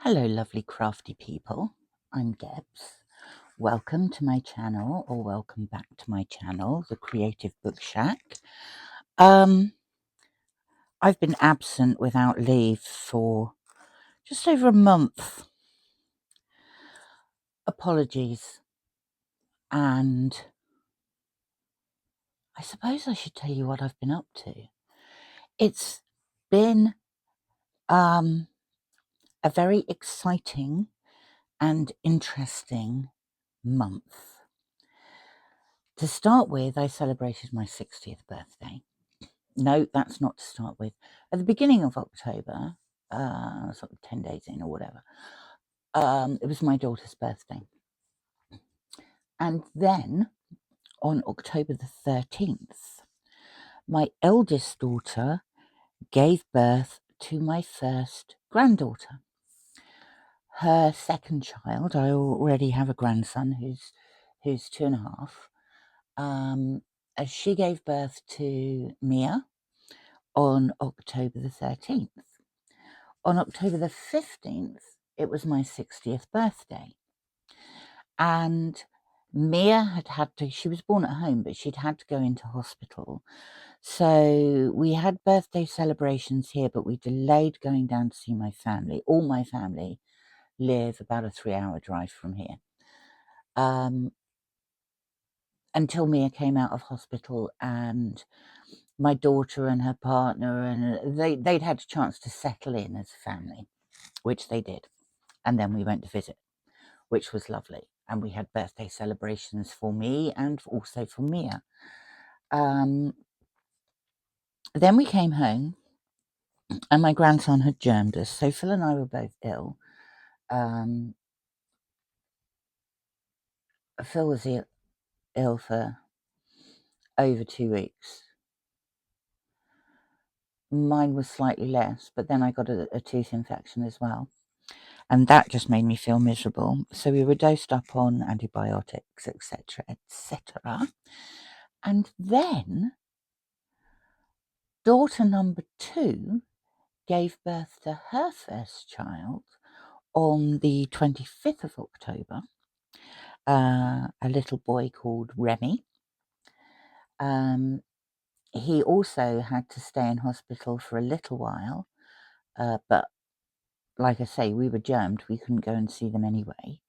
Hello, lovely crafty people. I'm Debs. Welcome to my channel, or welcome back to my channel, The Creative Book Shack. I've been absent without leave for just over a month. Apologies. And I suppose I should tell you what I've been up to. It's been a very exciting and interesting month. To start with, I celebrated my 60th birthday. No, that's not to start with. At the beginning of October, sort of 10 days in or whatever, it was my daughter's birthday. And then on October the 13th, my eldest daughter gave birth to my first granddaughter. Her second child, I already have a grandson who's 2.5. As she gave birth to Mia on October the 13th. On October the 15th, it was my 60th birthday. And Mia she was born at home, but she'd had to go into hospital. So we had birthday celebrations here, but we delayed going down to see my family. All my family live about a 3-hour drive from here. Until Mia came out of hospital and my daughter and her partner, and they'd had a chance to settle in as a family, which they did. And then we went to visit, which was lovely. And we had birthday celebrations for me and also for Mia. Then we came home and my grandson had germed us. So Phil and I were both ill. Phil was ill for over 2 weeks. Mine was slightly less, but then I got a tooth infection as well. And that just made me feel miserable. So we were dosed up on antibiotics, etc., etc. And then daughter number 2 gave birth to her first child on the 25th of October, a little boy called Remy. He also had to stay in hospital for a little while, but like I say, we were germed. We couldn't go and see them anyway,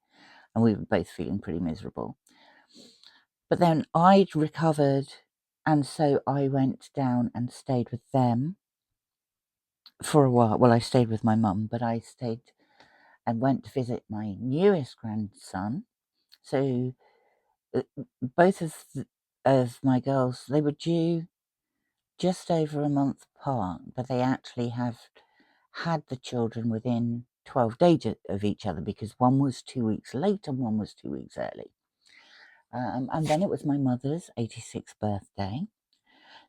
and we were both feeling pretty miserable. But then I'd recovered, and so I went down and stayed with them for a while. Well, I stayed with my mum, but I stayed and went to visit my newest grandson. So both of my girls, they were due just over a month apart, but they actually have had the children within 12 days of each other, because one was 2 weeks late and one was 2 weeks early. And then it was my mother's 86th birthday.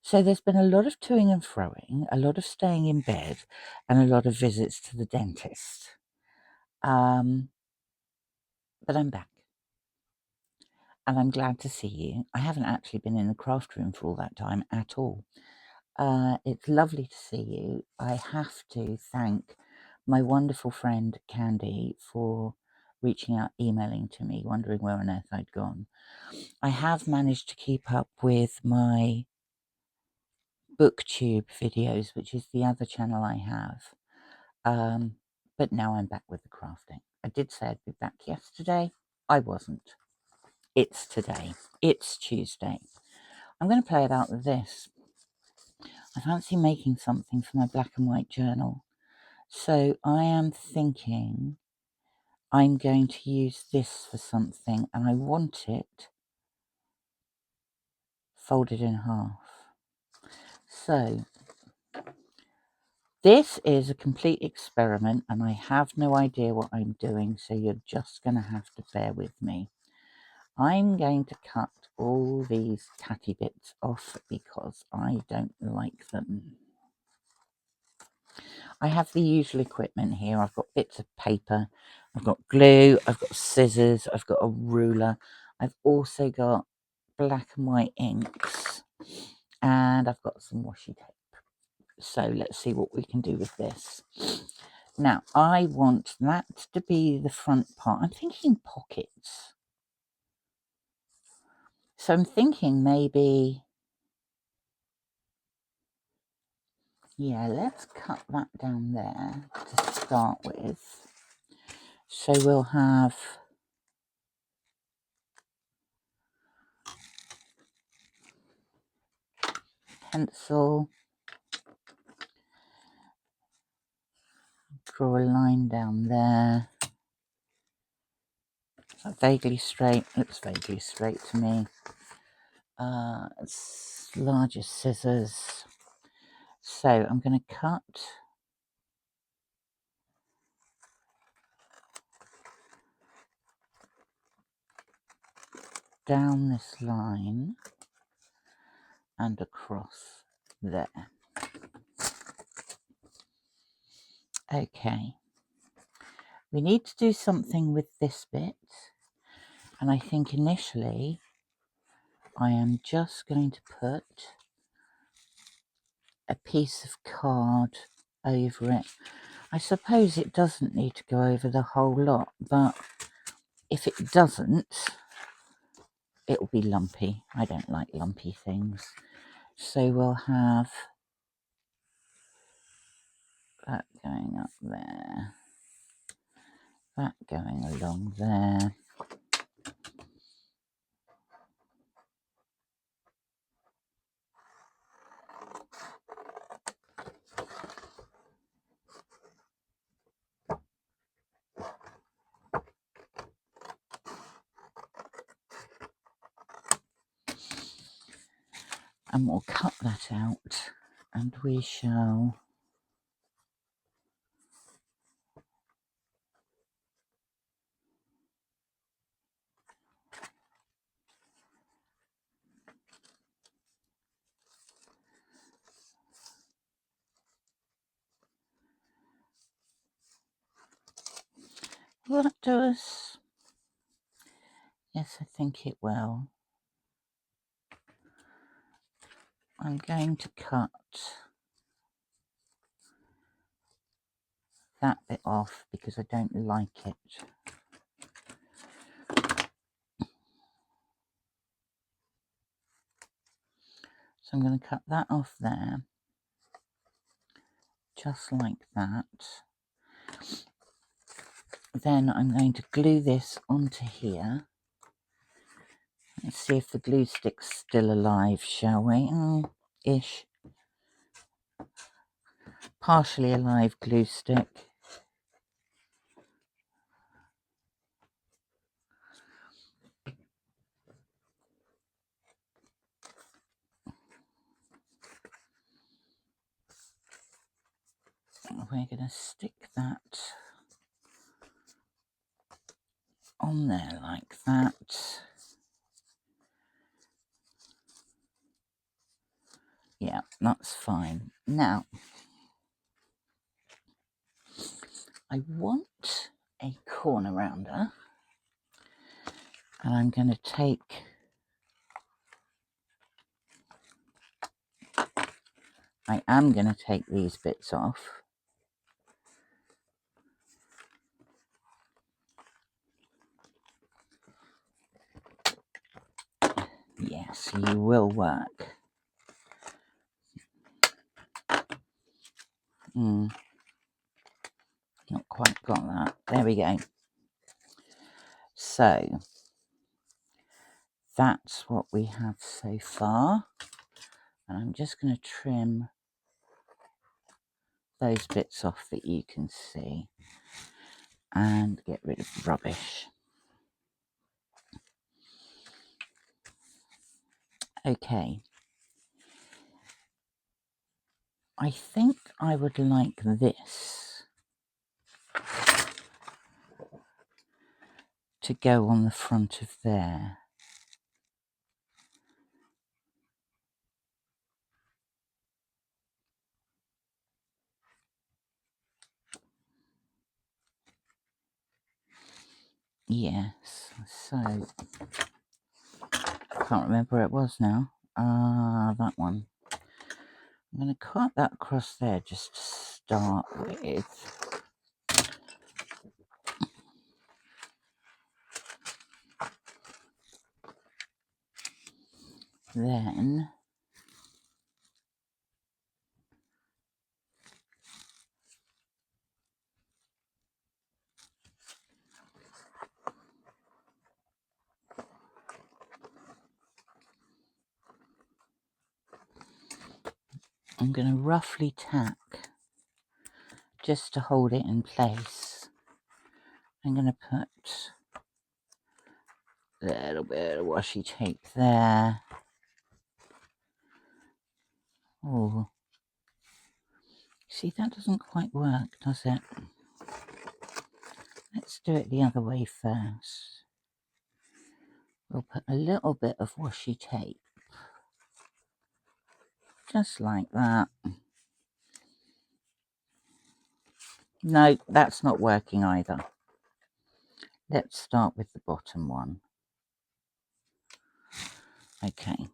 So there's been a lot of toing and froing, a lot of staying in bed, and a lot of visits to the dentist. But I'm back. And I'm glad to see you. I haven't actually been in the craft room for all that time at all. It's lovely to see you. I have to thank my wonderful friend Candy for reaching out, emailing to me, wondering where on earth I'd gone. I have managed to keep up with my booktube videos, which is the other channel I have. But now I'm back with the crafting. I did say I'd be back yesterday. I wasn't. It's today. It's Tuesday. I'm going to play about this. I fancy making something for my black and white journal. So I am thinking I'm going to use this for something, and I want it folded in half. So this is a complete experiment, and I have no idea what I'm doing, so you're just going to have to bear with me. I'm going to cut all these tatty bits off because I don't like them. I have the usual equipment here. I've got bits of paper, I've got glue, I've got scissors, I've got a ruler. I've also got black and white inks, and I've got some washi tape. So let's see what we can do with this. Now, I want that to be the front part. I'm thinking pockets. So I'm thinking maybe, yeah, let's cut that down there to start with. So we'll have pencil, draw a line down there. Vaguely straight, looks vaguely straight to me. It's larger scissors. So I'm going to cut down this line and across there. Okay, we need to do something with this bit, and I think initially I am just going to put a piece of card over it. I suppose it doesn't need to go over the whole lot, but if it doesn't, it will be lumpy. I don't like lumpy things. So we'll have that going up there, that going along there. And we'll cut that out, and we shall will that do us? Yes, I think it will. I'm going to cut that bit off because I don't like it. So I'm going to cut that off there, just like that. Then I'm going to glue this onto here. Let's see if the glue stick's still alive, shall we? Ish. Partially alive glue stick. We're going to stick that on there like that. Yeah, that's fine. Now, I want a corner rounder, and I'm going to take these bits off. Yes, you will work. Not quite got that. There we go. So that's what we have so far. And I'm just going to trim those bits off that you can see and get rid of the rubbish. Okay. I think I would like this to go on the front of there. Yes, so I can't remember where it was now. That one. I'm going to cut that across there just to start with. Then I'm going to roughly tack just to hold it in place. I'm going to put a little bit of washi tape there. Oh, see, that doesn't quite work, does it? Let's do it the other way first. We'll put a little bit of washi tape, just like that. No, that's not working either. Let's start with the bottom one. Okay.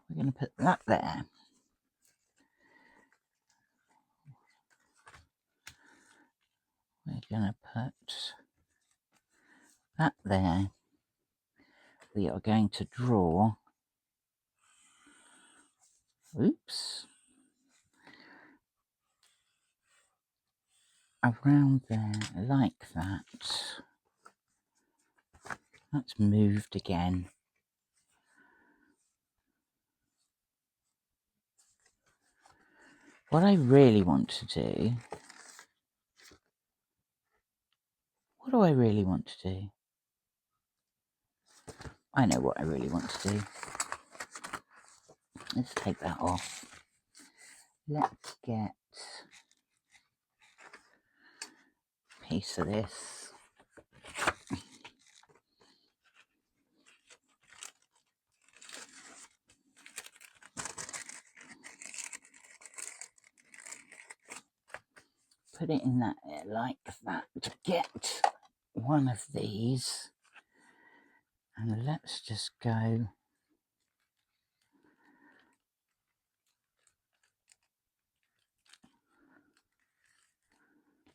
We're going to put that there. We're going to put that there. We are going to draw, oops, around there like that. That's moved again. What I really want to do, what do I really want to do? I know what I really want to do. Let's take that off. Let's get a piece of this. Put it in that like that to get one of these. And let's just go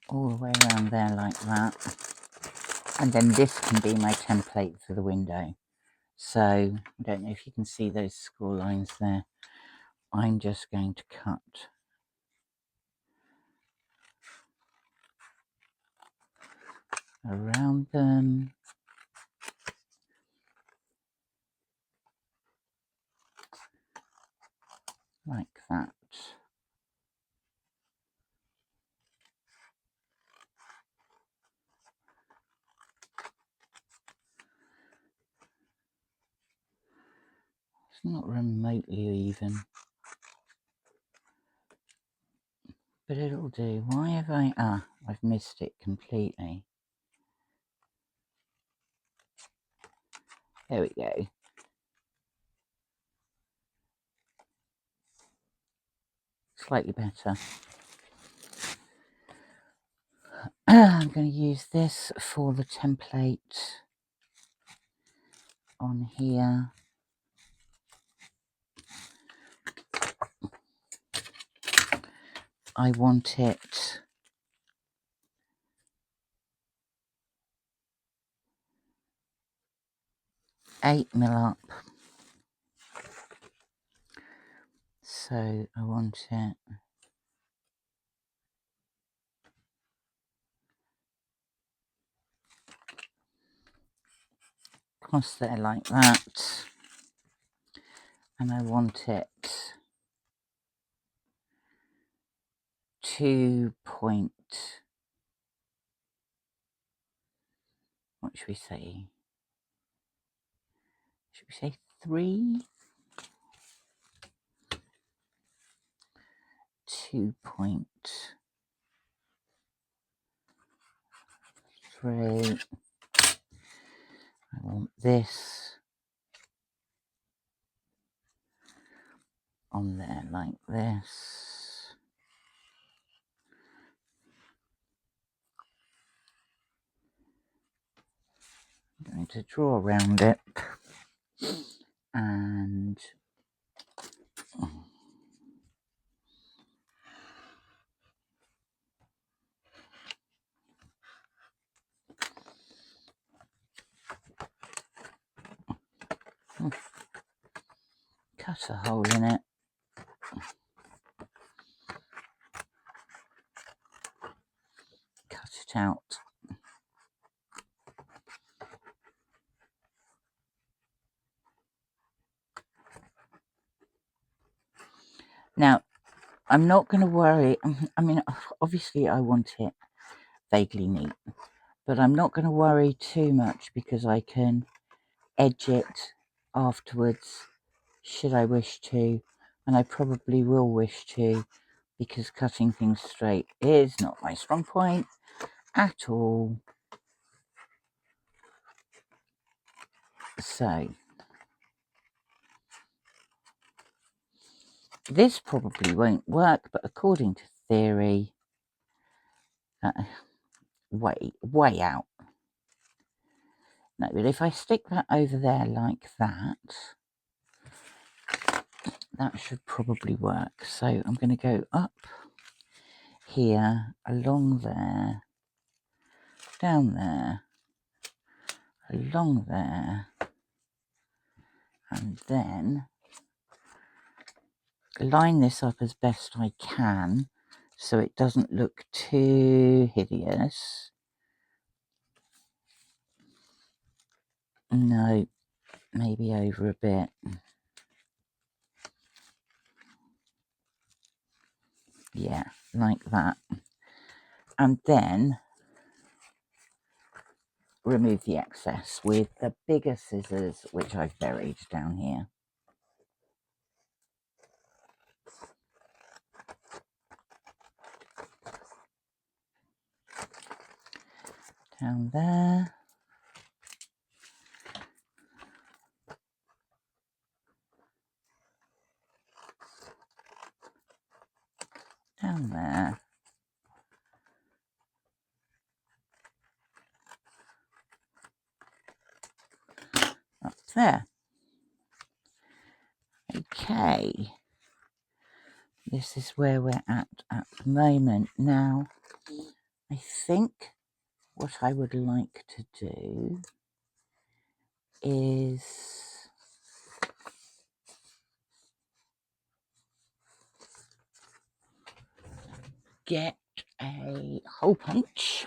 all the way around there like that. And then this can be my template for the window. So I don't know if you can see those score lines there. I'm just going to cut around them. Like that. It's not remotely even. But it'll do. Why have I've missed it completely. There we go. Slightly better. I'm going to use this for the template on here. I want it eight mil up. So I want it across there like that. And I want it 2 point, what should we say? Should we say 3? 2.3. I want this on there like this. I'm going to draw around it and Cut a hole in it. Cut it out. Now, I'm not going to worry. I mean, obviously I want it vaguely neat, but I'm not going to worry too much because I can edge it afterwards should I wish to, and I probably will wish to, because cutting things straight is not my strong point at all. So this probably won't work, but according to theory, way out. No, but if I stick that over there like that, that should probably work. So I'm going to go up here, along there, down there, along there, and then line this up as best I can so it doesn't look too hideous. No, maybe over a bit. Yeah, like that. And then remove the excess with the bigger scissors, which I've buried down here. Down there. Down there. Up there. Okay. This is where we're at the moment. Now, I think what I would like to do is get a hole punch.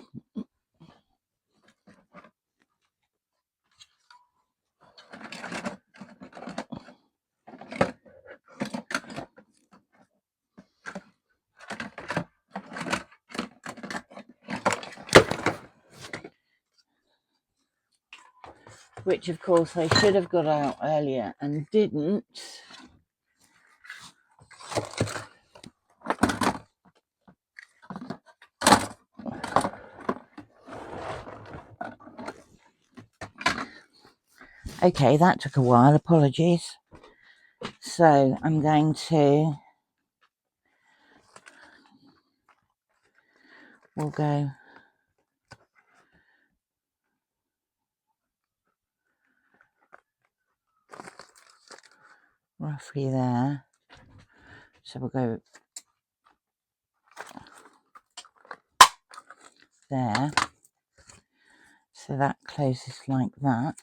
Which of course I should have got out earlier and didn't. Okay, that took a while, apologies. So I'm going to, we'll go roughly there. So we'll go there. So that closes like that.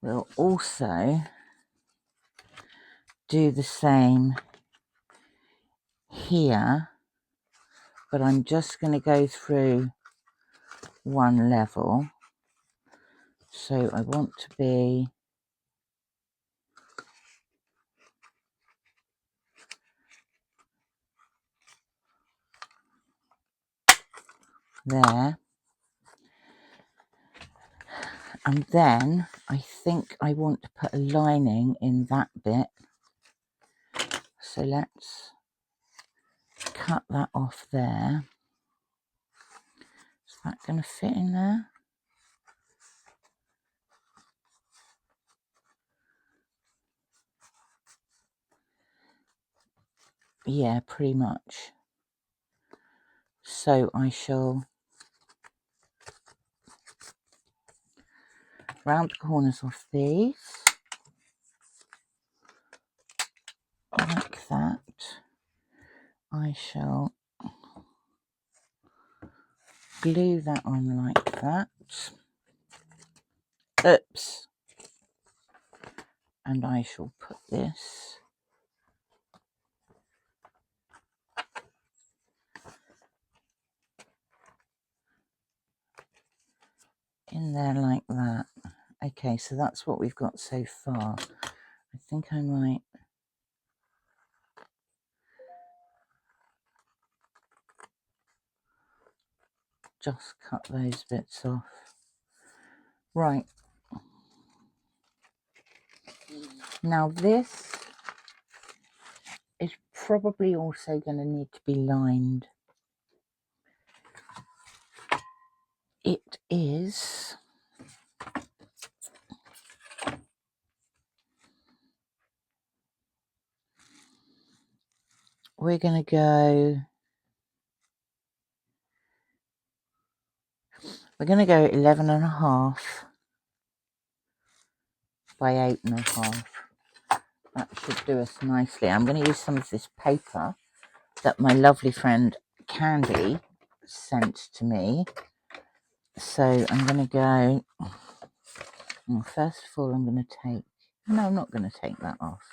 We'll also do the same here, but I'm just going to go through one level. So I want to be there. And then I think I want to put a lining in that bit. So let's cut that off there. Is that going to fit in there? Yeah, pretty much. So I shall round the corners of these like that. I shall glue that on like that. Oops. And I shall put this in there like that. Okay, so that's what we've got so far. I think I might just cut those bits off. Right. Now this is probably also going to need to be lined. It is... We're going to go... We're going to go 11.5 by 8.5. That should do us nicely. I'm going to use some of this paper that my lovely friend Candy sent to me. So I'm going to go... Well, first of all, I'm going to take... No, I'm not going to take that off.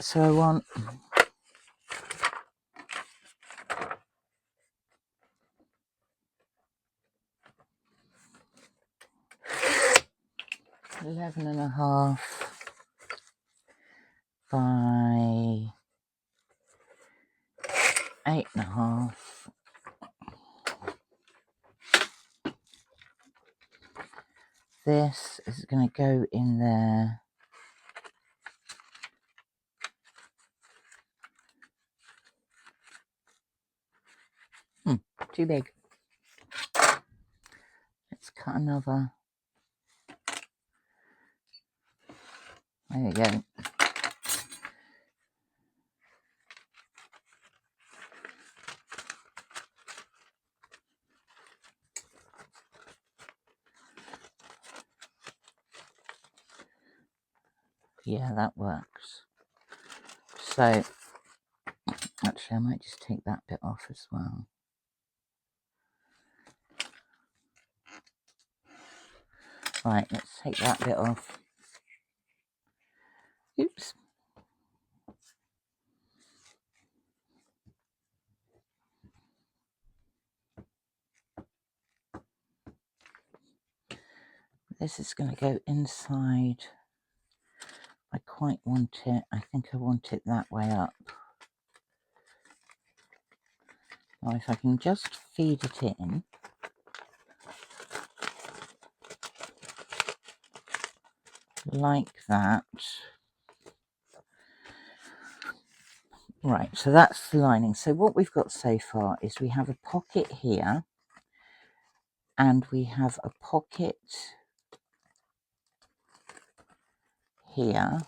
So I want... 11.5 by 8.5. This is going to go in there. Too big. Let's cut another. There you go. Yeah, that works. So, actually, I might just take that bit off as well. Right, let's take that bit off. Oops. This is going to go inside. I quite want it. I think I want it that way up. Now, if I can just feed it in. Like that. Right, so that's the lining. So what we've got so far is we have a pocket here. And we have a pocket here.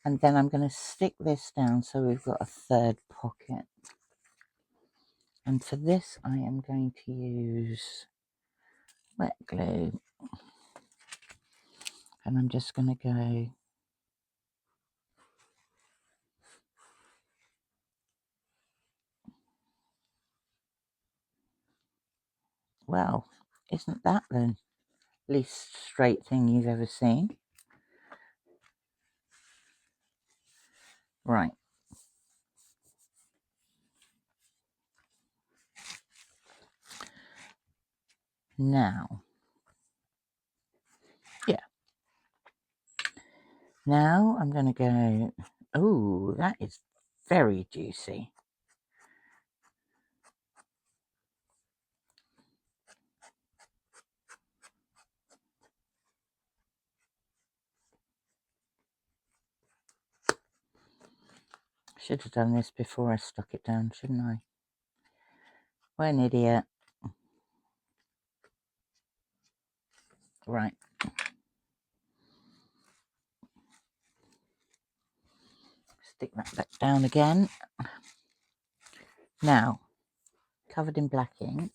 And then I'm going to stick this down so we've got a third pocket. And for this, I am going to use wet glue. And I'm just going to go... Well, isn't that the least straight thing you've ever seen? Right. Now, yeah. Now I'm going to go... Oh, that is very juicy. Should have done this before I stuck it down, shouldn't I? What an idiot. Right. Stick that back down again. Now, covered in black ink,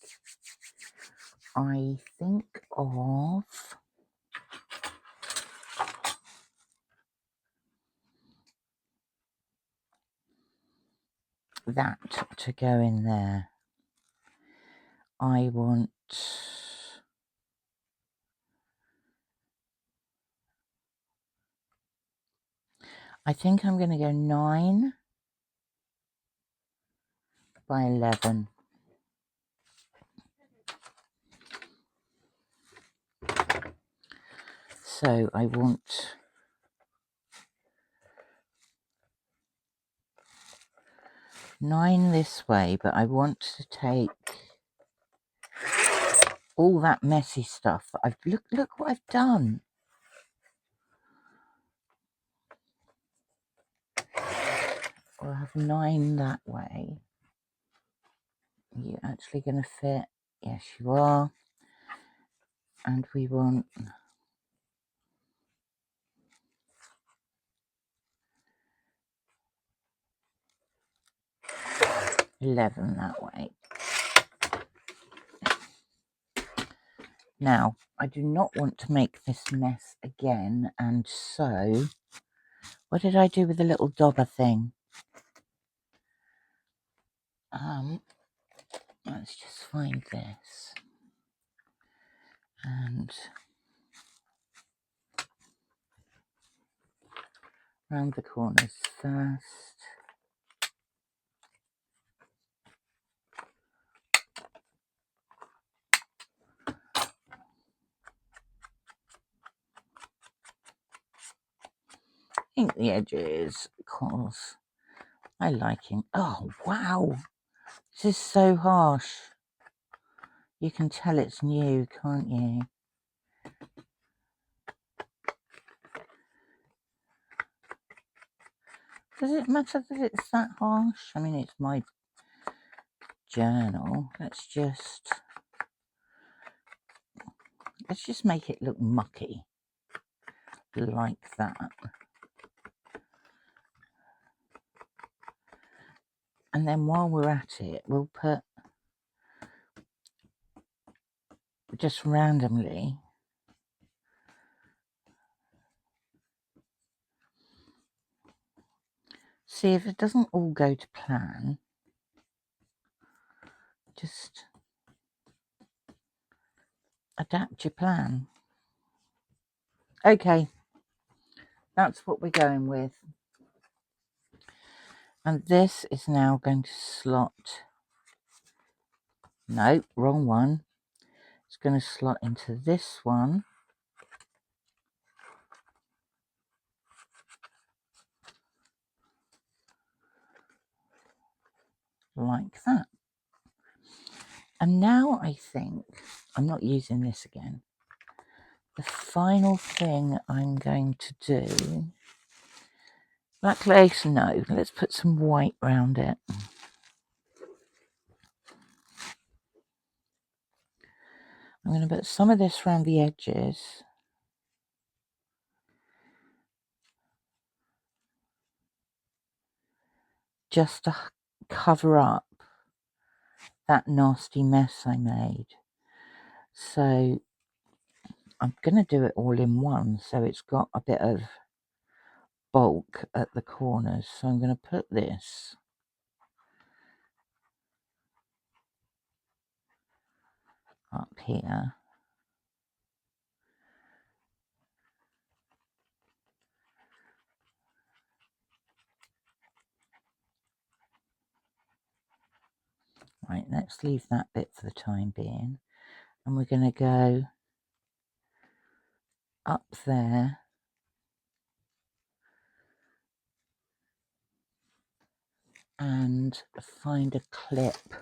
I think of that to go in there. I want I think I'm going to go 9 by 11. So I want 9 this way, but I want to take all that messy stuff. Look what I've done. We'll have 9 that way. Are you actually going to fit? Yes, you are. And we want 11 that way. Now, I do not want to make this mess again, and so what did I do with the little dobber thing? Let's just find this. And round the corners first. Ink the edges, of course. I like ink. Oh, wow. This is so harsh. You can tell it's new, can't you? Does it matter that it's that harsh? I mean, it's my journal. Let's just make it look mucky. Like that. And then while we're at it, we'll put just randomly see if it doesn't all go to plan. Just adapt your plan. Okay, that's what we're going with. And this is now going to slot. No, wrong one. It's going to slot into this one. Like that. And now I think I'm not using this again. The final thing I'm going to do, black lace, no, let's put some white around it. I'm going to put some of this around the edges. Just to cover up that nasty mess I made. So I'm going to do it all in one, so it's got a bit of bulk at the corners. So I'm going to put this up here. Right, let's leave that bit for the time being. And we're going to go up there. And find a clip.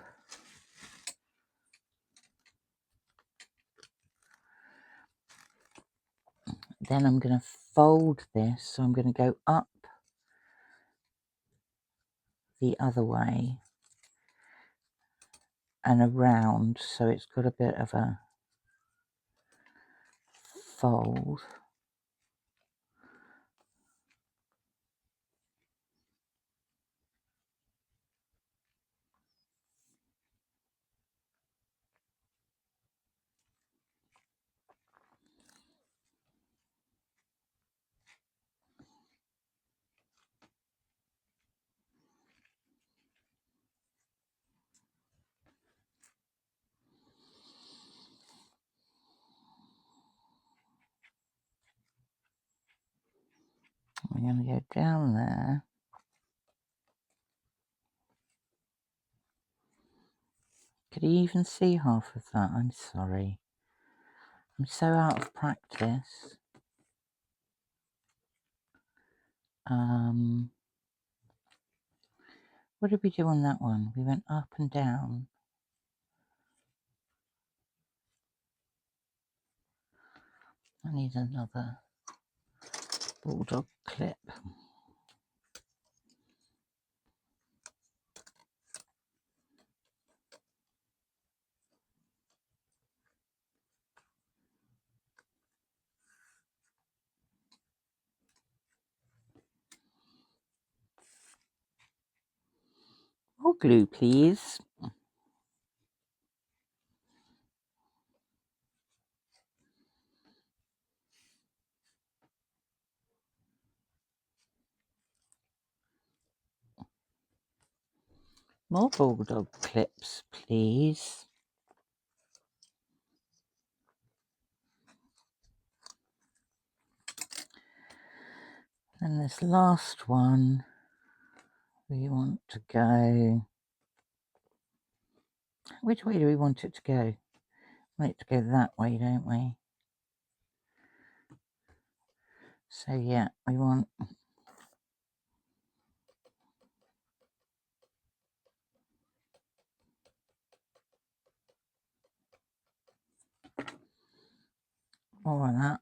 Then I'm going to fold this. So I'm going to go up the other way and around, so it's got a bit of a fold. going to go down there. Could you even see half of that? I'm sorry. I'm so out of practice. What did we do on that one? We went up and down. I need another bulldog clip. More glue, please. More bulldog clips, please. And this last one, we want to go. Which way do we want it to go? We want it to go that way, don't we? So yeah, we want. More of that.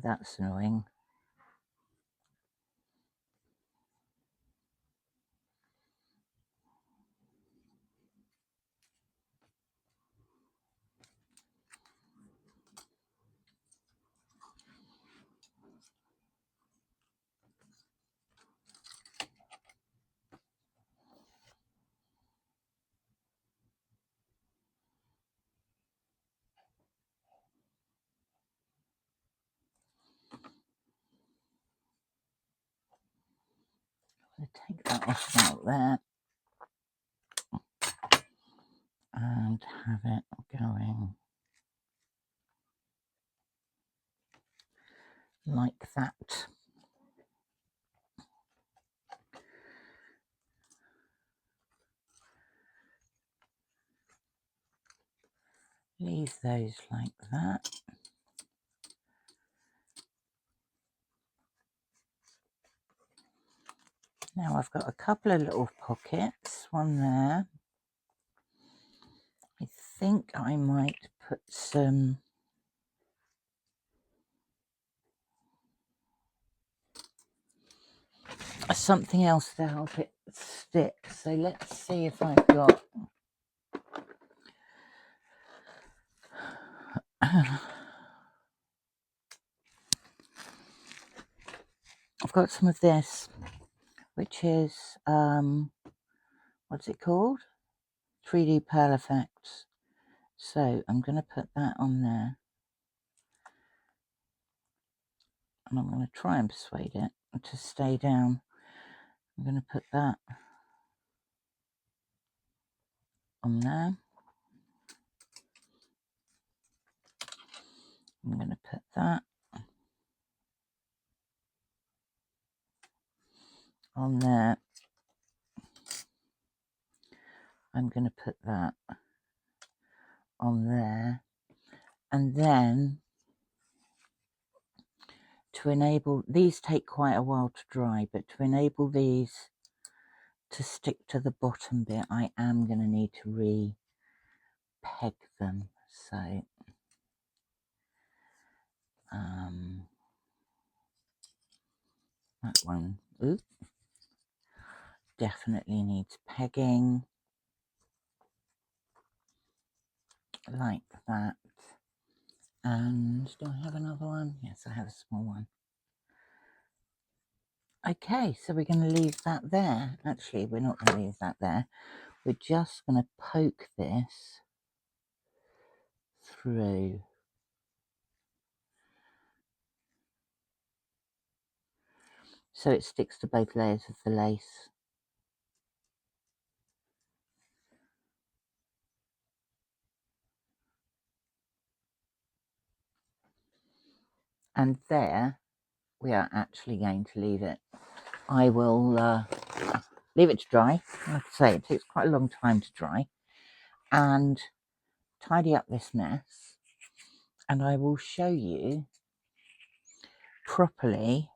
That's annoying. I'm going to take that off out there and have it going like that. Leave those like that. Now I've got a couple of little pockets, one there. I think I might put some something else to help it stick. So let's see if I've got I've got some of this, which is what's it called? 3D Pearl Effects. So I'm going to put that on there, and I'm going to try and persuade it to stay down. I'm going to put that on there. I'm going to put that on there. I'm going to put that on there. And then to enable, these take quite a while to dry, but to enable these to stick to the bottom bit, I am going to need to re-peg them. So that one, oops, definitely needs pegging like that. And do I have another one? Yes, I have a small one. Okay, so we're going to leave that there. Actually, we're not going to leave that there. We're just going to poke this through. So it sticks to both layers of the lace. And there we are actually going to leave it. I will leave it to dry. Like I say, it takes quite a long time to dry. And tidy up this mess. And I will show you properly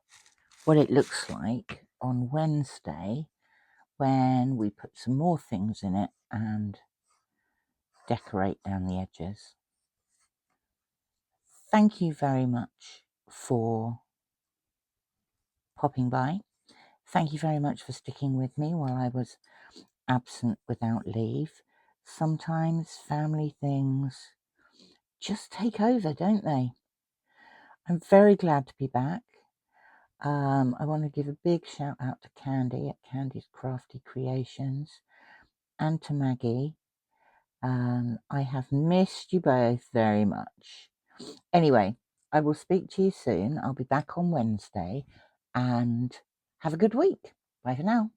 what it looks like on Wednesday when we put some more things in it and decorate down the edges. Thank you very much for popping by. Thank you very much for sticking with me while I was absent without leave. Sometimes family things just take over, don't they? I'm very glad to be back. I want to give a big shout out to Candy at Candy's Crafty Creations and to Maggie. I have missed you both very much. Anyway, I will speak to you soon. I'll be back on Wednesday and have a good week. Bye for now.